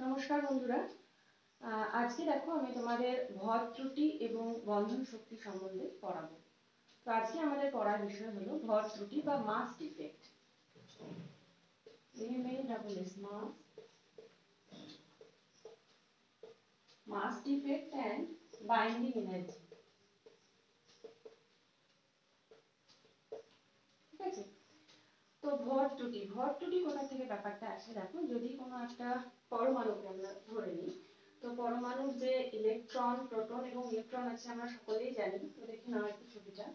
নমস্কার বন্ধুরা, আজকে দেখো আমি তোমাদের ভর ত্রুটি এবং বন্ধন শক্তি সম্বন্ধে পড়াবো। তো আজকে আমাদের পড়ার বিষয় হলো ভর ত্রুটি বা mass defect. Mass defect and binding energy. ঠিক আছে, তো ভর ত্রুটি কোথা থেকে ব্যাপারটা আসে দেখো। যদি কোনো একটা পরমাণুকে আমরা ধরে নিই, তো পরমাণুর যে ইলেকট্রন, প্রোটন এবং নিউট্রন আছে আমরা সকলেই জানি। তো দেখে নাও একটু ছবিটা।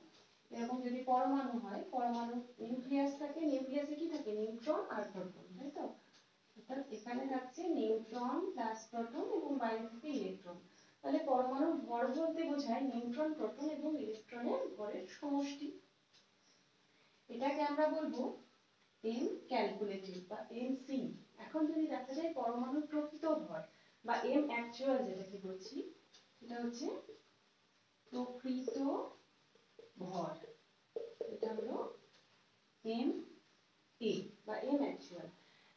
এরকম যদি পরমাণু হয়, পরমাণু নিউক্লিয়াস থাকে, নিউক্লিয়াসে কি থাকে? নিউট্রন আর প্রোটন, তাই তো? অর্থাৎ এখানে থাকছে নিউট্রন প্লাস প্রোটন এবং বাইরে থেকে ইলেকট্রন। তাহলে পরমাণুর ভর বলতে বোঝায় নিউট্রন, প্রোটন এবং ইলেকট্রনের ভরের সমষ্টি। এটাকে আমরা বলবো এম ক্যালকুলেটেড বা এমসি। এখন যদি দেখা যায় পরমাণুর প্রকৃত ভর বা এম অ্যাকচুয়াল যেটাকে বলছি, এটা হচ্ছে প্রকৃত ভর। এটা হলো এম এ বা এম অ্যাকচুয়াল।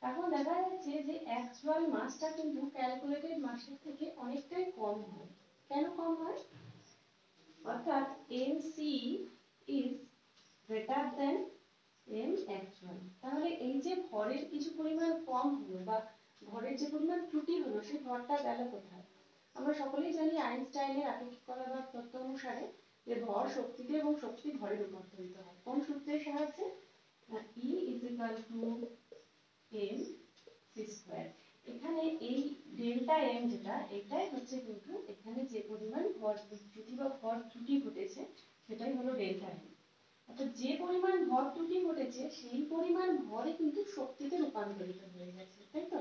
এখন দেখা যাচ্ছে যে অ্যাকচুয়াল মাসটা কিন্তু ক্যালকুলেটেড মাসের থেকে অনেকটাই কম হয়। কেন কম হয়? অর্থাৎ MC is greater than M actual. তাহলে এই যে ভরের কিছু পরিমাণ কম হলো বা ভরের যে পরিমাণ ত্রুটি হলো, সেই ভরটা গেল কোথায়? আমরা সকলেই জানি আইনস্টাইনের আপেক্ষিকতার তত্ত্ব অনুসারে যে ভর শক্তিতে এবং শক্তি ভরে রূপান্তরিত হয়। কোন সূত্রের সাহায্যে? E is equal to m c square. এখানে এই ডেল্টা m যেটা, এটাই হচ্ছে কিন্তু এখানে যে পরিমাণ ভর বিচ্যুতি বা ভর ত্রুটি ঘটেছে সেটাই হলো ডেল্টা m। অর্থাৎ যে পরিমাণ ভর ত্রুটি ঘটেছে সেই পরিমাণ ভরই কিন্তু শক্তিতে রূপান্তরিত হয়ে গেছে, তাই তো?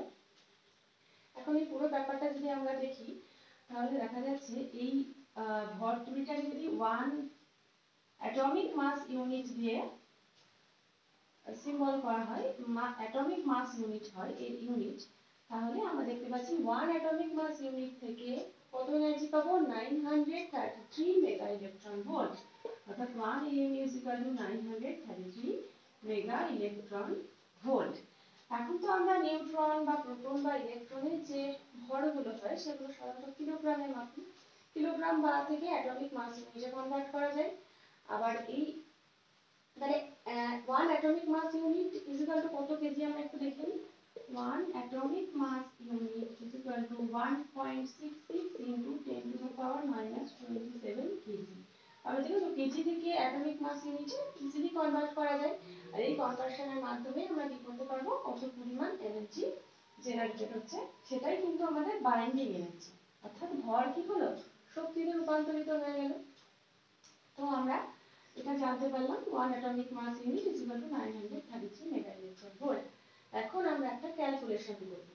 এখন এই পুরো ব্যাপারটা যদি আমরা দেখি, তাহলে দেখা যাচ্ছে এই ভর ত্রুটিটাকে যদি 1 অ্যাটমিক মাস ইউনিট দিয়ে সিম্বল করা হয়, অ্যাটমিক মাস ইউনিট হয় এই ইউনিট, তাহলে আমরা দেখতে পাচ্ছি 1 অ্যাটমিক মাস ইউনিট থেকে কত এনার্জি পাবো? 933 মেগা ইলেকট্রন ভোল্ট। অর্থাৎ 1 am is equal to 933 mega electron volt. এখন তো আমরা নিউট্রন বা প্রোটন বা ইলেকট্রনের যে ভরগুলো হয় সেগুলো সাধারণত কিলোগ্রামে মাপি। কিলোগ্রাম বা থেকে অ্যাটমিক মাস ইউনিটে কনভার্ট করা যায়। আবার এই তাহলে 1 atomic mass unit is equal to কত কেজি আমরা একটু দেখে নিই। 1 atomic mass unit is equal to 1.66 into 10 to the power minus 27 kg. আমরা দেখো কেজি থেকে অ্যাটমিক মাস ইউনিটে ইজিলি কনভার্ট করা যায়। আর এই কনভার্সনের মাধ্যমে আমরা কি করতে পারবো? কত পরিমাণ এনার্জি জেনারেটেড হচ্ছে সেটাই কিন্তু আমাদের বাইন্ডিং এনার্জি। অর্থাৎ ভর কি হলো? শক্তিতে রূপান্তরিত হয়ে গেল। তো আমরা এটা জানতে পারলাম 1 atomic mass unit is equal to 933 mega electron volt. এখন আমরা একটা ক্যালকুলেশন করব।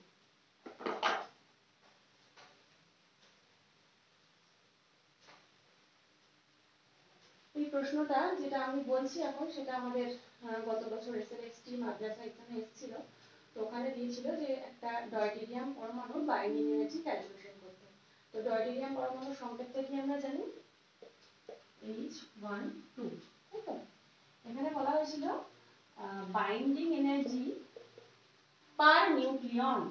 এই প্রশ্নটা যেটা আমি বলছি এখন সেটা আমাদের গত বছর এসএলএসটি মাদ্রাসা এখানে এসেছিল। তো ওখানে দিয়েছিল যে একটা ডয়টেরিয়াম পরমাণুর বাইন্ডিং এনার্জি ক্যালকুলেশন করতে। তো ডয়টেরিয়াম পরমাণুর সংকেতটা কি আমরা জানি? H12, তাই তো? এখানে বলা হয়েছিল বাইন্ডিং এনার্জি পার নিউক্লিয়ন,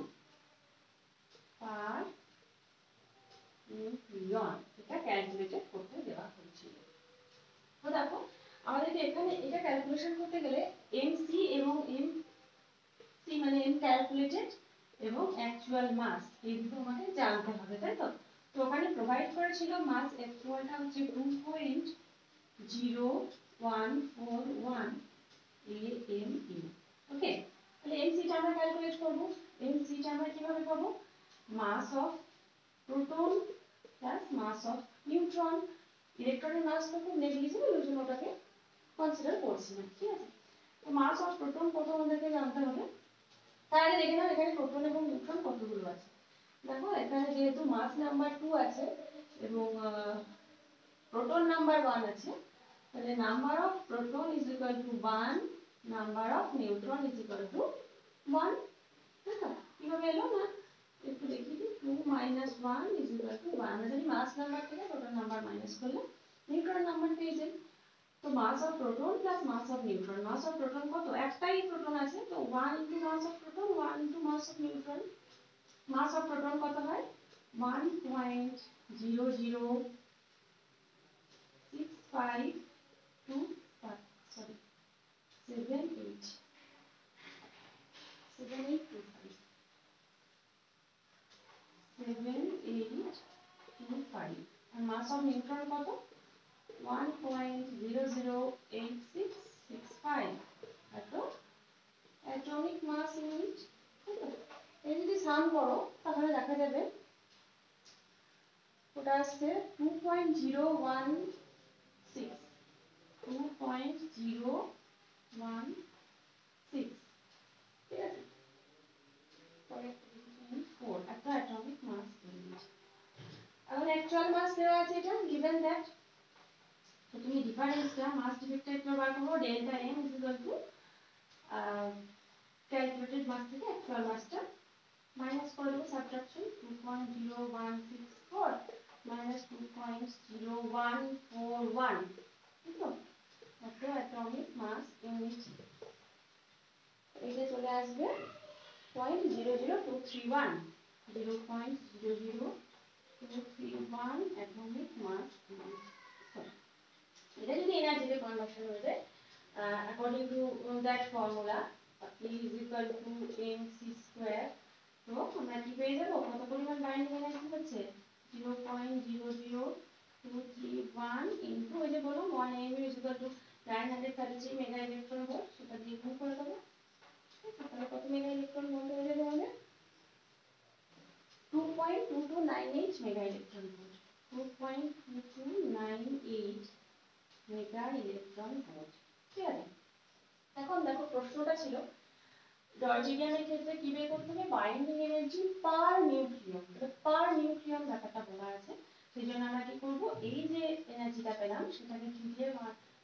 এটা ক্যালকুলেট করতে দেওয়া হয়েছিল। তো দেখো আমাদেরকে এখানে এটা ক্যালকুলেশন করতে গেলে এমসি এবং এমসি মানে এম ক্যালকুলেটেড এবং অ্যাকচুয়াল মাস এই দুটো আমাকে জানতে হবে, তাই তো? তো ওখানে প্রোভাইড করেছিল মাস অ্যাকচুয়ালটা হচ্ছে 2.0141 AMU। ওকে, তাহলে এমসিটা আমরা ক্যালকুলেট করব। এমসিটা আমরা কিভাবে পাবো? Mass of proton plus mass of neutron. ইলেকট্রনের মাস তো খুব নেগলিজিবল, ওই জন্য ওটাকে কনসিডার করছি না, ঠিক আছে? তো মাস অফ প্রোটন কত আমাদেরকে জানতে হবে। তার আগে দেখে নাও এখানে প্রোটন এবং নিউট্রন কতগুলো আছে। দেখো এখানে যেহেতু মাস নাম্বার 2 আছে এবং প্রোটন নাম্বার 1 আছে, তাহলে number of proton is equal two 1, number of neutron is equal two 1। দেখো কিভাবে এলো না, একটু দেখি দিই। 2 - 1 ইজ ইকুয়াল টু 1। আমরা জানি মাস নাম্বার থেকে প্রোটন নাম্বার মাইনাস করলে নিউট্রন নাম্বার পেয়ে যাই। তো mass of proton plus mass of neutron. Mass of proton কত? একটাই প্রোটন আছে, তো 1 into mass of proton 1 into mass of neutron. Mass of proton কত হয় 1.00652 সরি 7825 আর মাস অফ নিউট্রন কত 1.008665 এত অ্যাটমিক মাস ইউনিট। এই যদি সাম করো তাহলে দেখা যাবে ওটা আসছে 2.016 2.016 ঠিক আছে পরে 4 এত অ্যাটমিক মাস ইউনিট। এখন অ্যাকচুয়াল মাস দেওয়া আছে এটা given that তো তুমি ডিফারেন্সটা মাস ডিফেক্টটা একটু বার করো ডেল্টা m ক্যালকুলেটেড মাস থেকে অ্যাকচুয়াল মাসটা মাইনাস করে দেবো সাবট্রাকশন 2.0164 মাইনাস 2.0141 ঠিক তো এত অ্যাটমিক মাস ইউনিট এটা চলে আসবে 0.00231 0.00231 অ্যাটমিক মাস ইউনিট। এটা যদি এনার্জিতে কনভার্সন হয়ে যায় according to that formula E is equal to mc square তো আমরা কি পেয়ে যাবো কত পরিমাণ বাইন্ডিং এনার্জি হচ্ছে 0.00231 ইনটু ওই যে বললাম 1 mu is equal to 933 mega electron volt সেটা দিয়ে গুণ করে দেবো তাহলে কত মেগা ইলেকট্রন ভোল্ট হয়ে যাবে আমাদের 2.2298 mega electron volt 2.2298 mega electron volt ঠিক আছে। এখন দেখো প্রশ্নটা ছিল ডয়জিনিয়ামের ক্ষেত্রে কি বের করতে হবে বাইন্ডিং এনার্জি পার নিউক্লিয়ন পার নিউক্লিয়ন ব্যাপারটা বলা আছে সেই জন্য আমরা কি করব এই যে এনার্জিটা পেলাম সেটাকে 2 দিয়ে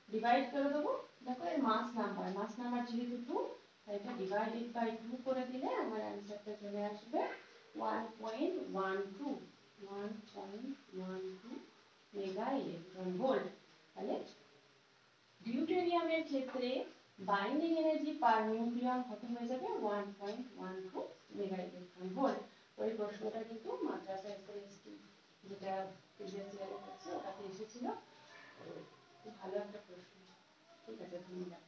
ডিভাইড করে দেবো দেখো এর মাস নাম্বার যেহেতু 2 তাই এটা ডিভাইডেড বাই 2 করে দিলে আমার অ্যানসারটা চলে আসবে 1.12 মেগা ইলেকট্রন ভোল্ট। তাহলে ডিউটেরিয়ামের ক্ষেত্রে বাইন্ডিং এনার্জি পার নিউক্লিয়ন কত হয়ে যাবে 1.12 মেগা ইলেকট্রন ভোল্ট। ওই প্রশ্নটা কিন্তু মাদ্রাসা এসএসটি যেটা প্রিভিয়াস ইয়ারে হচ্ছে ওটাতে এসেছিল, ভালো একটা প্রশ্ন। ঠিক আছে ধন্যবাদ।